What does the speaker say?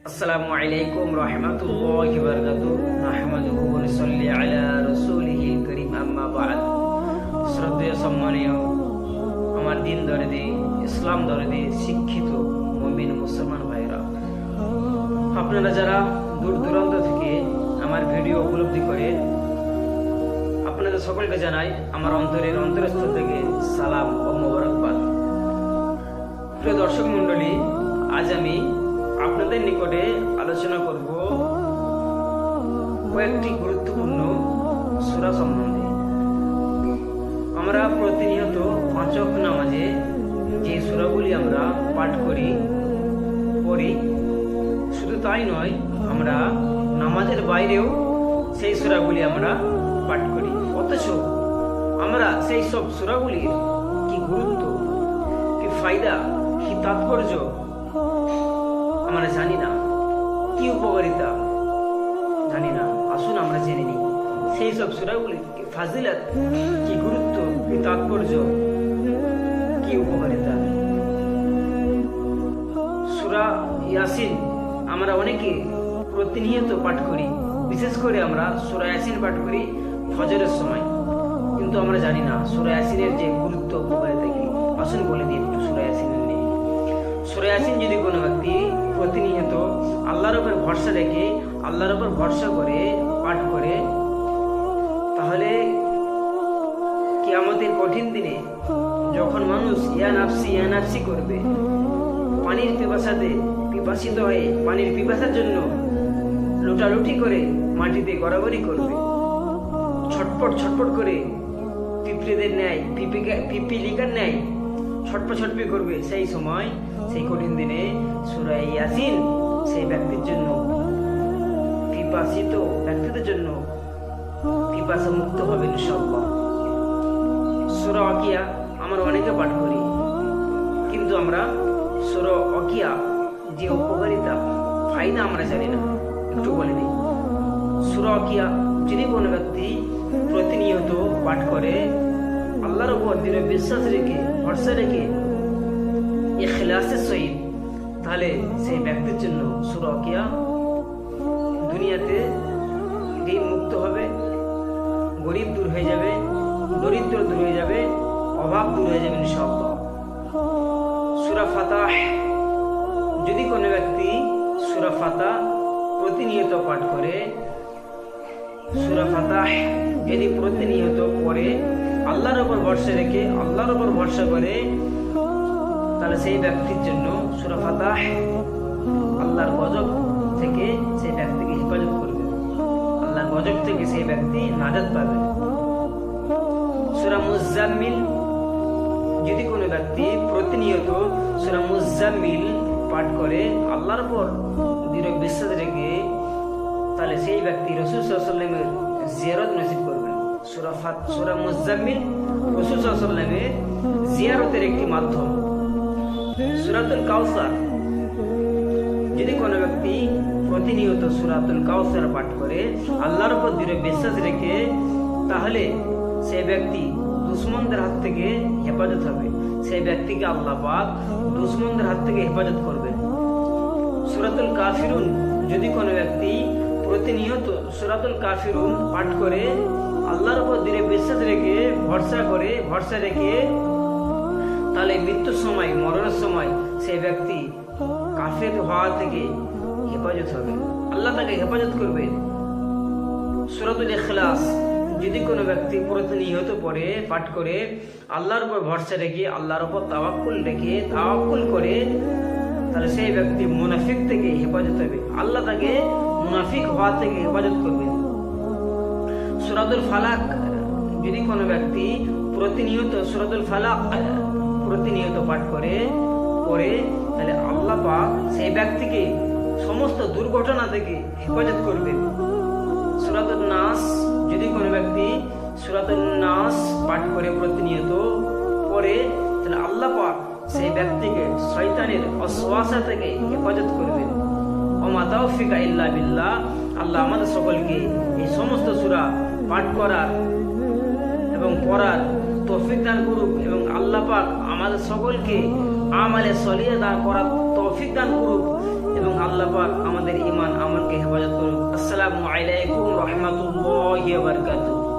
আসসালামু আলাইকুম রহমতুল্লাহি ওয়া বারাকাতুহু নাহমাদুহু ওয়া নুসাল্লি আলা রাসূলিহিল কারীম আম্মা বা'দ। শ্রদ্ধেয় সম্মানীয় আমার দিন দরদি ইসলাম দরদি শিক্ষিত মুমিন মুসলমান ভাইরা, আপনারা যারা দূর দূরান্ত থেকে আমার ভিডিও উপলব্ধি করে, আপনাদের সকলকে জানাই আমার অন্তরের অন্তরস্থল থেকে সালাম ও মোবারকবাদ। প্রিয় দর্শক মণ্ডলী, আজ আমি আপনাদের নিকটে আলোচনা করব কয়েকটি গুরুত্বপূর্ণ সূরা সম্বন্ধে। আমরা প্রতিনিয়ত পাঁচ ওয়াক্ত নামাজে যে সূরাগুলি আমরা পাঠ পড়ি, শুধু তাই নয়, আমরা নামাজের বাইরেও সেই সূরাগুলি আমরা পাঠ করি। অথচ আমরা সেই সব সূরাগুলির কি গুরুত্ব, কি ফায়দা, কি তাৎপর্য আমরা জানি না, কি উপকারিতা জানি না। আসুন আমরা জেনে নিই সেই সব সূরাগুলির কি ফাজিলত, কি গুরুত্ব, কি তাৎপর্য, কি উপকারিতা। সূরা ইয়াসিন আমরা অনেকে প্রতিনিয়ত পাঠ করি, বিশেষ করে আমরা সূরা ইয়াসিন পাঠ করি ফজরের সময়, কিন্তু আমরা জানি না সূরা ইয়াসিনের যে গুরুত্ব, উপকারিতা কি। আসুন বলে দিই একটু সূরা ইয়াসিনের নিয়ে। সূরা ইয়াসিন যদি কোনো ব্যক্তি প্রতিনিয়ত আল্লাহর উপর ভরসা রেখে, আল্লাহর উপর ভরসা করে পাঠ করে, তাহলে কিয়ামতের কঠিন দিনে যখন মানুষ ইয়া নাফসি করবে, পানির পিপাসিত হয়ে পানির পিপাসার জন্য লুটালুটি করে মাটিতে গড়াগড়ি করবে, ছটপট করে পিঁপড়েদের ন্যায়, পিপিলিকার ন্যায় ছটপি করবে, সেই সময়, সেই কঠিন দিনে সূরা ইয়াসিন সেই ব্যক্তির জন্য, পিপাসিত ব্যক্তিদের জন্য পিপাসা মুক্ত হবে ইনশাআল্লাহ। সূরা ওয়াকিয়া আমরা অনেকে পাঠ করি, কিন্তু আমরা সূরা ওয়াকিয়া যে উপকারিতা, ফায়দা আমরা জানি না। একটু বলে দিই, সূরা ওয়াকিয়া যদি কোনো ব্যক্তি প্রতিনিয়ত পাঠ করে, আল্লাহর উপর দৃঢ় বিশ্বাস রেখে, ভরসা রেখে, ইখলাসের সহিত, তাহলে সেই ব্যক্তির জন্য সূরা ওয়াকিয়া দুনিয়াতে ঋণ মুক্ত হবে, গরিব দূর হয়ে যাবে, দরিদ্র দূর হয়ে যাবে, অভাব দূর হয়ে যাবে ইনশাআল্লাহ। সূরা ফাতাহ যদি কোনো ব্যক্তি সূরা ফাতাহ প্রতিনিয়ত পাঠ করে, সূরা ফাতাহ যদি প্রতিনিয়ত পড়ে, আল্লাহর উপর ভরসা রেখে, আল্লাহর উপর ভরসা করে, তাহলে সেই ব্যক্তির জন্য সূরা ফাতাহ আল্লাহর গজব থেকে সেই ব্যক্তিকে হেফাজত করবে, আল্লাহর গজব থেকে সেই ব্যক্তি নাজাত পাবে। সূরা মুজাম্মিল যদি কোনো ব্যক্তি প্রতিনিয়ত সূরা মুজাম্মিল পাঠ করে, আল্লাহর উপর দৃঢ় বিশ্বাস রেখে, তাহলে সেই ব্যক্তি রাসূল সাল্লাল্লাহু আলাইহি ওয়াসাল্লামের জিয়ারত নসিব করবে। সূরা মুজাম্মিল রাসূল সাল্লাল্লাহু আলাইহি ওয়াসাল্লামের জিয়ারতের একটি মাধ্যম। সূরাতুল কাউসার যদি কোনো ব্যক্তি প্রতিনিয়ত সূরাতুল কাউসার পাঠ করে, আল্লাহর উপর দৃঢ় বিশ্বাস রেখে, তাহলে সেই ব্যক্তি দুশমনদের হাত থেকে হেফাজত হবে, সেই ব্যক্তিকে আল্লাহ পাক দুশমনদের হাত থেকে হেফাজত করবে। সূরাতুল কাফিরুন যদি কোনো ব্যক্তি প্রতিনিয়ত সূরাতুল কাফিরুন পাঠ করে, আল্লাহর উপর দৃঢ় বিশ্বাস রেখে, ভরসা রেখে, তাহলে মৃত্যুর সময়, মরণের সময় সেই ব্যক্তি কাফের হওয়া থেকে হেফাজত হবে, আল্লাহ তাকে হেফাজত করবে। সূরাতুল ইখলাস যদি কোনো ব্যক্তি প্রতিনিয়ত পড়ে, পাঠ করে, আল্লাহর উপর ভরসা রেখে, আল্লাহর উপর তাওয়াক্কুল করে, তাহলে সেই ব্যক্তি মুনাফিক থেকে হেফাজত হবে, আল্লাহ তাকে মুনাফিক হওয়া থেকে হেফাজত করবে। সূরাতুল ফালাক যদি কোনো ব্যক্তি প্রতিনিয়ত সূরাতুল ফালাক প্রতিনিয়ত পাঠ করে, তাহলে আল্লাহ পাক সেই ব্যক্তিকে সমস্ত দুর্ঘটনা থেকে হেফাজত করবেন। সূরাতুন নাস যদি কোনো ব্যক্তি সূরাতুন নাস পাঠ করে প্রতিনিয়ত পড়ে, তাহলে আল্লাহ পাক সেই ব্যক্তিকে শয়তানের ওয়াসওয়াসা থেকে হেফাজত করবেন। ওমা তাওফিকা ইল্লা বিল্লাহ। আল্লাহ আমাদের সকলকে এই সমস্ত সূরা পাঠ করার এবং পড়ার তৌফিক দান করুক, এবং আল্লাহ পাক আমাদের সকলকে আমালে সলিহা দান করার তৌফিক দান করুক, এবং আল্লাহ পাক আমাদের ঈমান আমলকে হেফাজত করুন। আসসালামু আলাইকুম রহমতুল্লাহি ওয়া বারাকাতুহু।